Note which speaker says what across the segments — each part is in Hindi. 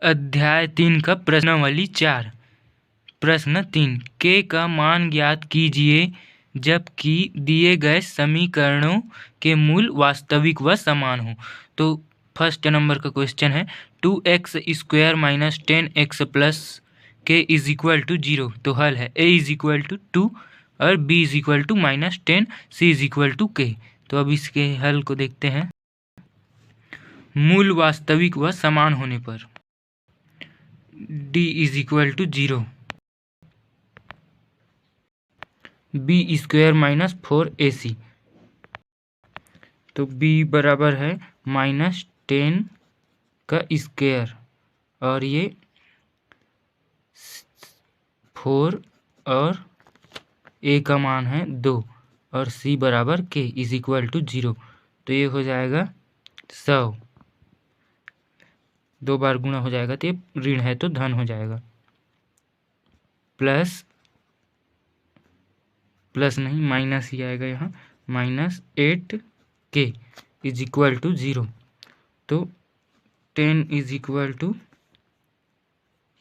Speaker 1: अध्याय 3 का प्रश्नावली 4। प्रश्न 3, के का मान ज्ञात कीजिए जबकि दिए गए समीकरणों के मूल वास्तविक व समान हो। तो फर्स्ट नंबर का क्वेश्चन है 2x² minus 10x plus k is equal to 0। तो हल है a इज इक्वल टू 2 और b is equal to minus 10, c is equal to k। तो अब इसके हल को देखते हैं। मूल वास्तविक व समान होने पर d is equal to 0, b² minus 4ac। तो b बराबर है माइनस 10 का स्क्वायर और ये 4 और a का मान है 2 और c बराबर k इज इक्वल टू 0। तो ये हो जाएगा 100, 2 बार गुणा हो जाएगा तो ये ऋण है तो धन हो जाएगा। प्लस नहीं माइनस ही आएगा यहाँ, minus 8k is equal to 0। तो 10 इज इक्वल टू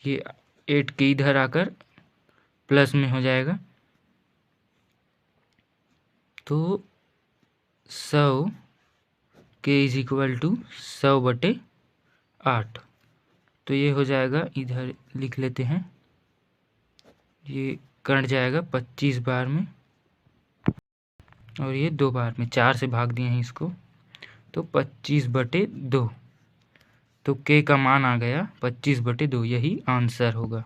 Speaker 1: ये 8k इधर आकर प्लस में हो जाएगा। तो 100k इज इक्वल टू 100/8। तो ये हो जाएगा, इधर लिख लेते हैं, ये कट जाएगा 25 बार में और ये 2 बार में, 4 से भाग दिए हैं इसको, तो 25/2। तो k का मान आ गया 25/2, यही आंसर होगा।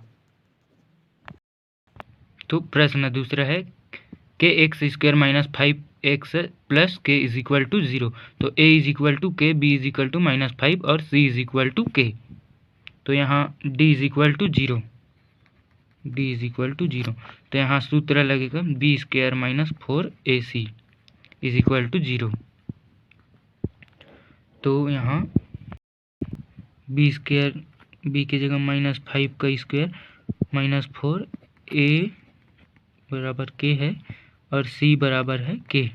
Speaker 1: तो प्रश्न दूसरा है k x² minus 5x plus k is equal to 0। तो a is equal to k, b is equal to minus 5 और c is equal to k। तो यहाँ d is equal to 0, d is equal to 0। तो यहाँ सूत्र लगेगा b² minus 4ac is equal to 0। तो यहाँ b² की जगह माइनस 5 का स्क्वायर माइनस 4, a बराबर k है और c बराबर है k।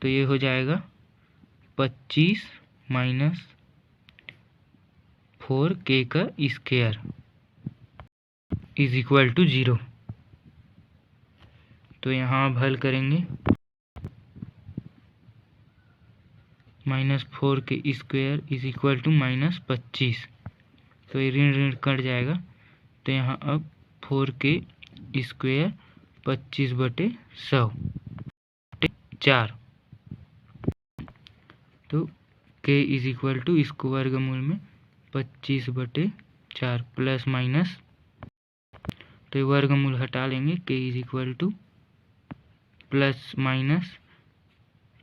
Speaker 1: तो ये हो जाएगा 25 माइनस 4k का स्क्वायर इज इक्वल टू 0। तो यहाँ अब हल करेंगे, minus 4k square is equal to minus 25। तो ये ऋण ऋण कट जाएगा। तो यहाँ अब 4k स्क्वायर 25/100 4। तो k इज इक्वल टू इसको वर्गमूल में 25/4 प्लस माइनस, तो ये वर्गमूल हटा लेंगे, k is equal two plus minus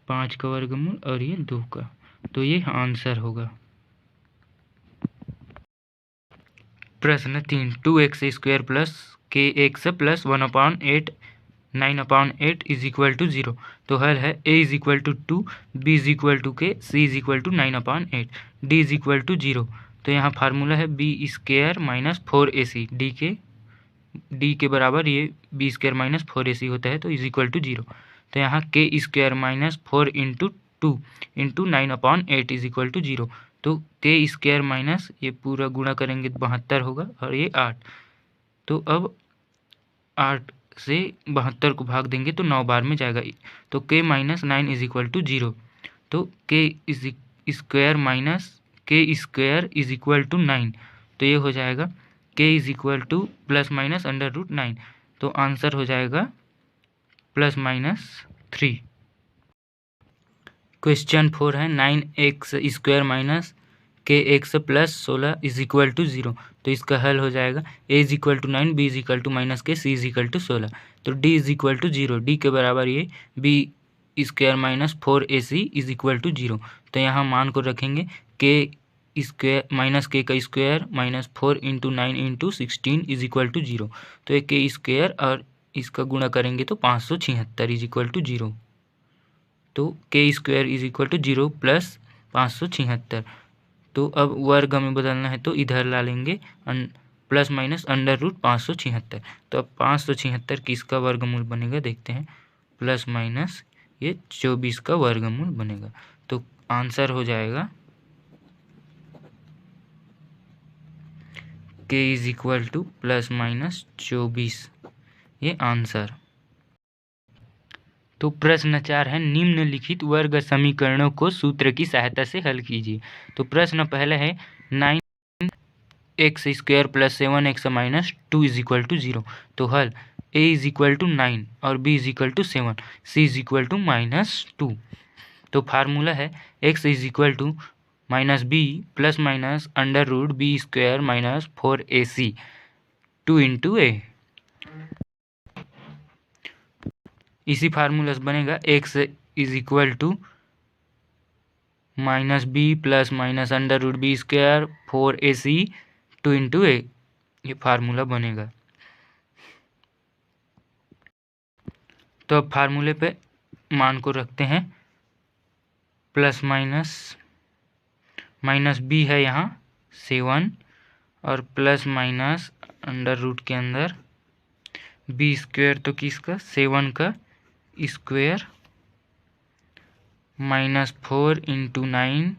Speaker 1: 5 का वर्गमूल और ये 2 का। तो ये आंसर होगा। प्रश्न 3, 2x² plus kx plus 1/8 9/8 is equal to 0। तो हल है a is equal to 2, b is equal to k, c is equal to 9/8, d is equal to 0। तो यहाँ फार्मूला है b² माइनस 4ac, d के बराबर ये b² माइनस 4ac होता है, तो इज इक्वल टू 0। तो यहाँ k² minus 4 into 2 into 9/8 is equal to 0। तो k² माइनस ये पूरा गुणा करेंगे 72 होगा और ये 8। तो अब 8 से 72 को भाग देंगे तो 9 बार में जाएगा। तो k minus 9 is equal to 0। तो k² minus k² is equal to 9। तो ये हो जाएगा k is equal two plus minus √9। तो आंसर हो जाएगा प्लस माइनस 3। क्वेश्चन 4 है 9x² minus kx plus 16 is equal to 0। तो इसका हल हो जाएगा a is equal to 9, b is equal to minus k, c is equal to 16। तो d is equal to 0, d के बराबर ये b² minus 4ac is equal to 0। तो यहाँ मान को रखेंगे k² माइनस k का square minus 4 into 9 into 16 is equal to 0। तो ये k² और इसका गुणा करेंगे तो 576 इज इक्वल टू 0। तो k² is equal to 0 plus 576। तो अब वर्ग में बदलना है तो इधर ला लेंगे प्लस माइनस √576। तो अब 576 किसका वर्गमूल बनेगा देखते हैं, प्लस माइनस ये 24 का वर्गमूल बनेगा। तो आंसर हो जाएगा k इज इक्वल टू +-24, ये आंसर। तो प्रश्न 4 है, निम्नलिखित वर्ग समीकरणों को सूत्र की सहायता से हल कीजिए। तो प्रश्न पहले है 9x² + 7x - 2 = 0। तो हल a = 9 और b = 7, c = -2। तो फार्मूला है x = -b ± √b² - 4ac 2 × a। इसी फार्मूला से बनेगा x = -b ± √b² 4ac 2 × a, ये फार्मूला बनेगा। तो अब फार्मूले पे मान को रखते हैं, -b है यहाँ 7 और ± अंडर रूट के अंदर b² तो किसका 7 का स्क्वायर -4 × 9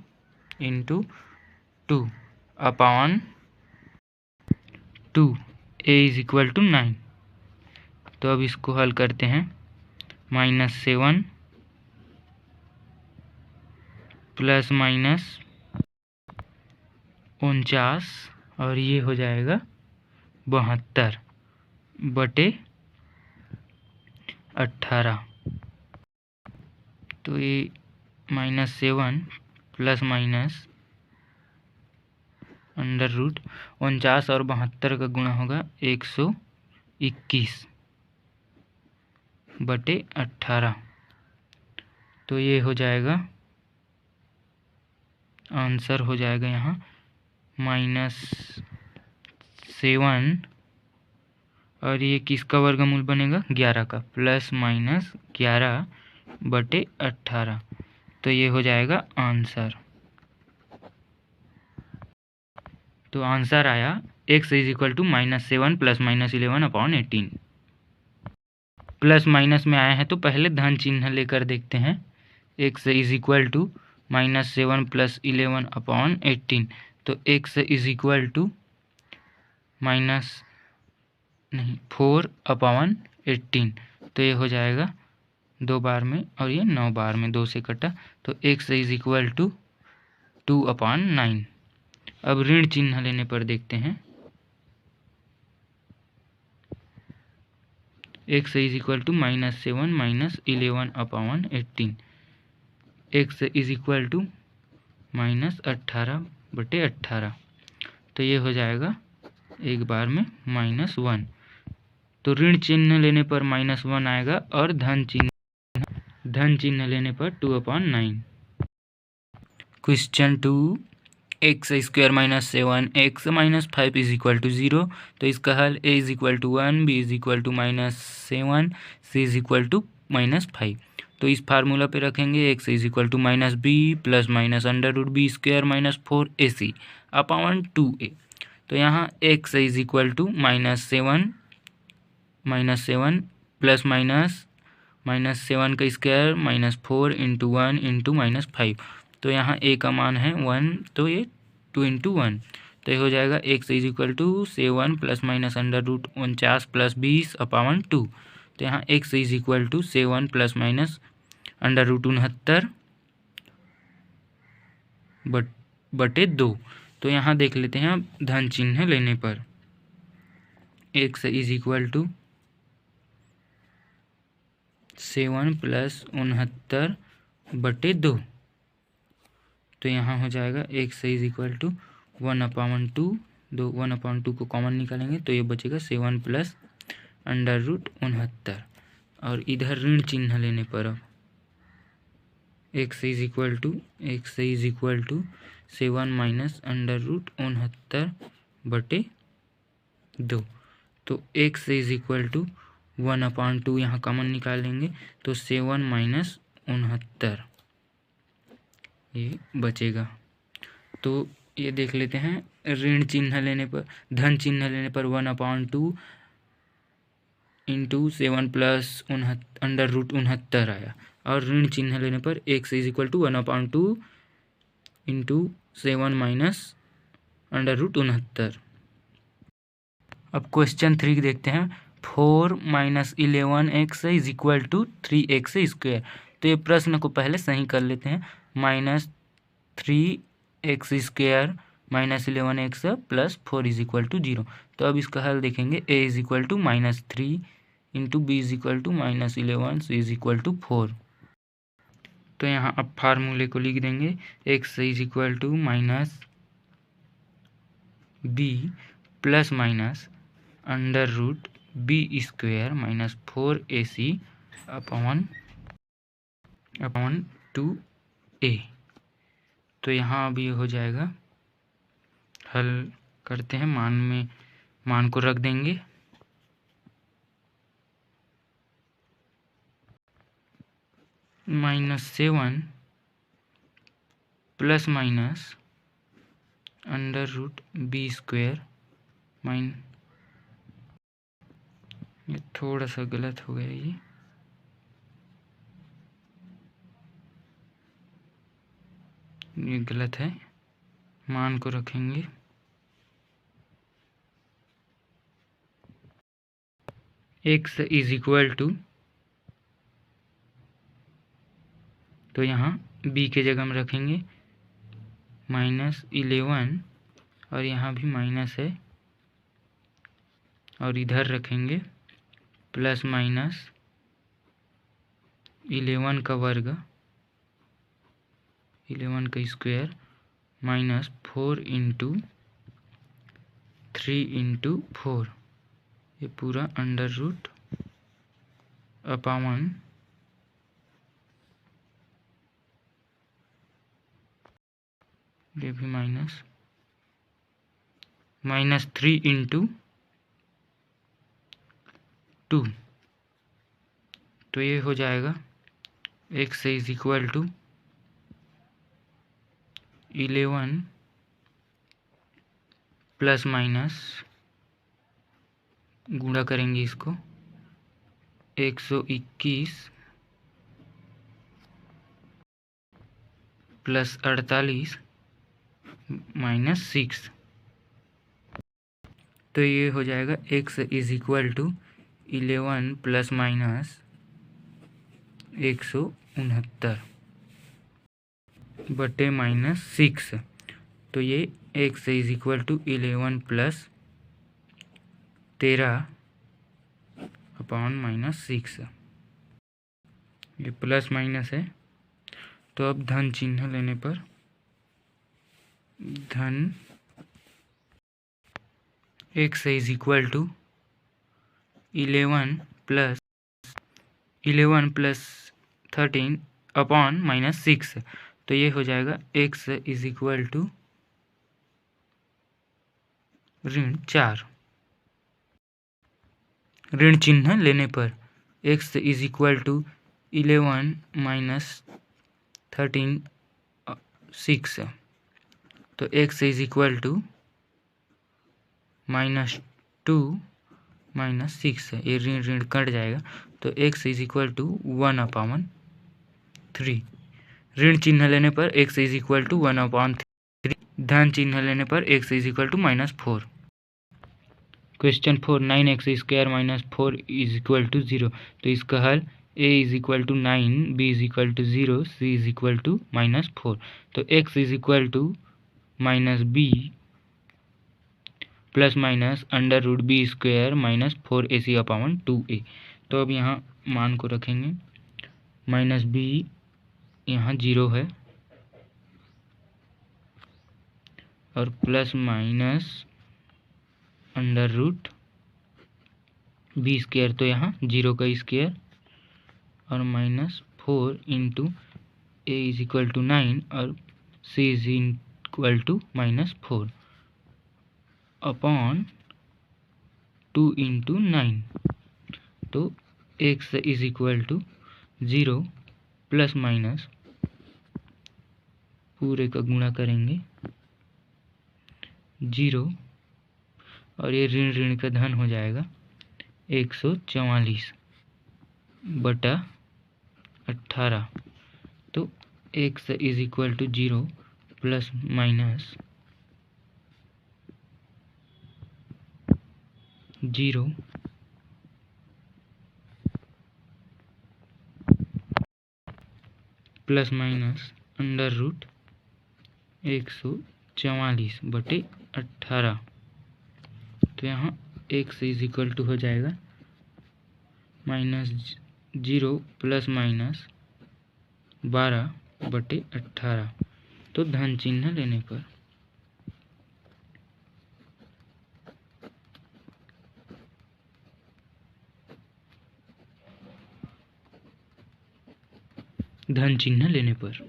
Speaker 1: × 2 अपॉन 2, a = 9। तो अब इसको हल करते हैं, -7 ±49 और ये हो जाएगा 72/18। तो ये -7 ± अंडर रूट 49 और 72 का गुणा होगा 121/18। तो ये हो जाएगा, आंसर हो जाएगा यहाँ -7 और ये किसका वर्गमूल बनेगा 11 का, ±11/18। तो ये हो जाएगा आंसर। तो आंसर आया x = -7 ± 11/18। प्लस माइनस में आया है तो पहले धन चिन्ह लेकर देखते हैं। x = -7 + 11/18। तो x = -4/18। तो ये हो जाएगा 2 बार में और ये 9 बार में, 2 से कटा। तो x = 2/9। अब ऋण चिन्ह लेने पर देखते हैं। x = -7 - 11/18। x = -18/18। तो ये हो जाएगा एक बार में -1। तो ऋण चिन्ह लेने पर -1 आएगा और धन चिन्ह लेने पर 2/9। Question 2, x² - 7x - 5 = 0। तो इसका हल a = 1, b = -7, c = -5। तो इस फार्मूला पे रखेंगे x = -b ± under root b² - 4ac upon 2a। तो यहाँ x = -7 प्लस माइनस -7 का स्क्वायर -4 × 1 × -5। तो यहाँ a का मान है 1, तो ये 2 × 1। तो ये हो जाएगा x = 7 ± अंडर रूट 49 + 20 अपॉन 2। तो यहाँ x = 7 ± अंडर रूट 69/2। तो यहाँ देख लेते हैं अब धन चिन्ह लेने पर। x = 7 + 69/2। तो यहाँ हो जाएगा x = 1/2। 1/2 को कॉमन निकालेंगे तो ये बचेगा 7 + अंडर रूट 69। और इधर ऋण चिन्ह लेने पर अब x = 7 - अंडर रूट 69/2। तो x = 1/2 यहाँ कॉमन निकालेंगे तो 7 - 69 ये बचेगा। तो ये देख लेते हैं ऋण चिन्ह लेने पर, धन चिन्ह लेने पर 1/2 × 7 + अंडर रूट 69 आया। और ऋण चिन्ह लेने पर x = 1/2 × 7 - अंडर रूट 69। अब क्वेश्चन 3 देखते हैं। 4 minus 11x is equal to 3x square. तो ये प्रश्न को पहले सही कर लेते हैं। -3x square minus 11x plus 4 is equal to 0। तो अब इसका हल देखेंगे। a is equal to -3 into B is equal to -11 C is equal to 4। तो यहाँ अब फार्मूले को लिख देंगे। x is equal to minus B plus minus under root B square minus 4ac upon 2a। तो यहाँ अब ये हो जाएगा। हल करते हैं। मान को रख देंगे। -7 plus minus under root B square ये थोड़ा सा गलत हो गया। ये गलत है। मान को रखेंगे। x इज इक्वल टू, तो यहाँ b के जगह में रखेंगे -11 और यहाँ भी माइनस है और इधर रखेंगे प्लस माइनस 11 का वर्ग 11 का स्क्वायर माइनस 4 इंटू 3 इंटू 4 ये पूरा अंडर रूट अपॉन ये भी -3 इंटू 2। तो ये हो जाएगा x is equal to 11 plus minus गुणा करेंगे इसको 121 प्लस 48 -6। तो ये हो जाएगा x is equal to 11 plus minus 169 बटे -6। तो ये x is equal to 11 plus 13 upon -6। ये प्लस माइनस है। तो अब धन चिन्ह लेने पर धन x is equal to 11 plus 13 upon -6। तो ये हो जाएगा x इज इक्वल टू -4। ऋण चिन्ह लेने पर x is equal to 11 minus 13 6। तो x इज इक्वल टू -2 -6 ये ऋण ऋण कट जाएगा। तो x इज इक्वल टू 1/3। ऋण चिन्ह लेने पर x इज इक्वल टू 1/3। धन चिन्ह लेने पर x is equal to -4। Question 4 9x square minus 4 is equal to 0। तो इसका हल a is equal to 9 b is equal to 0 c is equal to -4। तो x is equal to -b plus minus under root B square minus 4ac upon 2a। तो अब यहाँ मान को रखेंगे। -b यहाँ 0 है और plus minus under root B square, तो यहाँ 0 का स्क्वायर और -4 into a is equal to 9 और c is equal to -4 upon 2 into 9। तो x is equal to 0 plus minus पूरे का गुणा करेंगे 0 और ये ऋण ऋण का धन हो जाएगा 144 बटा 18। तो x is equal to 0 plus minus 0 plus minus under root 144/18। तो यहाँ x इज इक्वल टू हो जाएगा -0 प्लस माइनस 12/18। तो धन चिन्ह लेने पर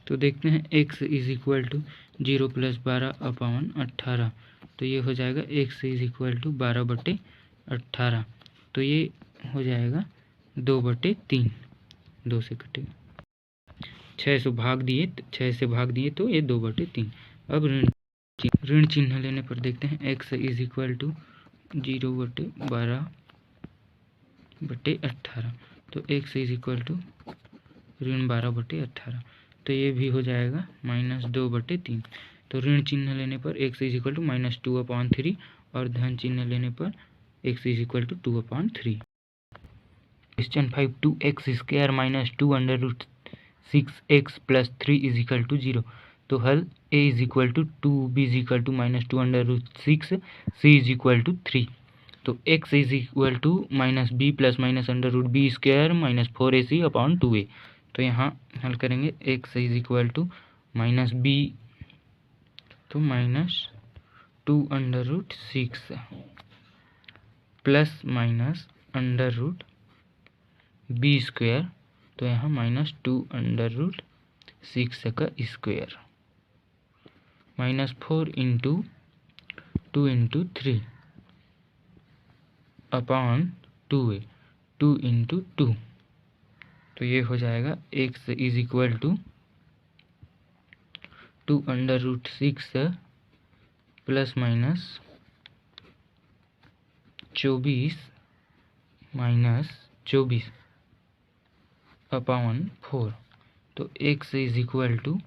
Speaker 1: तो देखते हैं x is equal to 0 plus 12/18। तो ये हो जाएगा x इज इक्वल टू 12/18। तो ये हो जाएगा 2/3, 2 से कटेगा, 6 से भाग दिए तो ये 2/3। अब ऋण चिन्ह लेने पर देखते हैं x इज इक्वल टू 0/12/18। तो x इज इक्वल टू ऋण 12/18। तो ये भी हो जाएगा -2/3। तो ऋण चिन्ह लेने पर x इज इक्वल टू -2/3 और धन चिन्ह लेने पर x is equal to 2/3। Question 5 2x² - 2√6x + 3 is equal to 0। तो हल a is equal to 2, b is equal to -2√6, c is equal to 3। तो x is equal to -b plus minus √b² -4ac/2a। तो यहाँ हल करेंगे x is equal to -b, तो -2√6 प्लस माइनस √b²। तो यहाँ -2√6 का स्क्वायर -4 × 2 × 3 अपॉन 2a, 2 × 2। तो ये हो जाएगा x is equal to 2√6 plus minus 24/4। तो x is equal to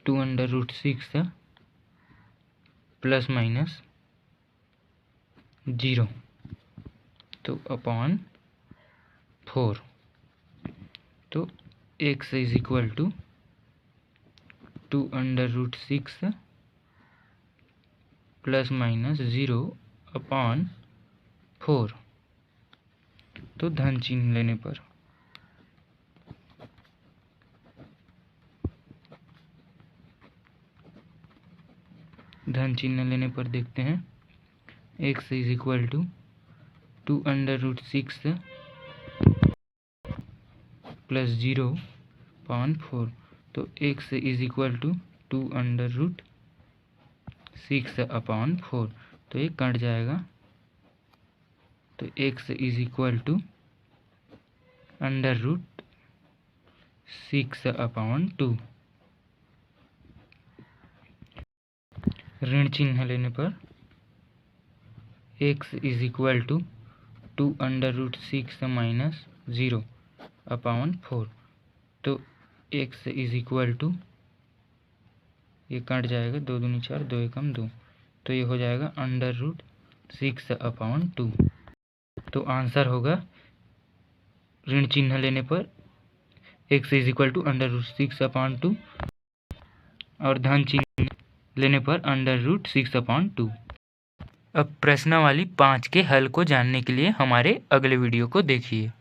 Speaker 1: 2√6 plus minus 0, तो अपॉन 4। तो x is equal to 2√6 plus minus 0/4। तो धन चिन्ह लेने पर देखते हैं x is equal to 2√6 plus 0/4। तो x इज इक्वल टू 2√6/4। तो ये कट जाएगा। तो x इज इक्वल टू √6/2। ऋण चिन्ह लेने पर x is equal to 2√6 minus 0/4। तो x इज इक्वल टू, ये कट जाएगा, 2 दूनी 4, 2 एकम 2। तो ये हो जाएगा √6/2। तो आंसर होगा ऋण चिन्ह लेने पर x इज इक्वल टू √6/2 और धन चिन्ह लेने पर √6/2। अब प्रश्नावली 5 के हल को जानने के लिए हमारे अगले वीडियो को देखिए।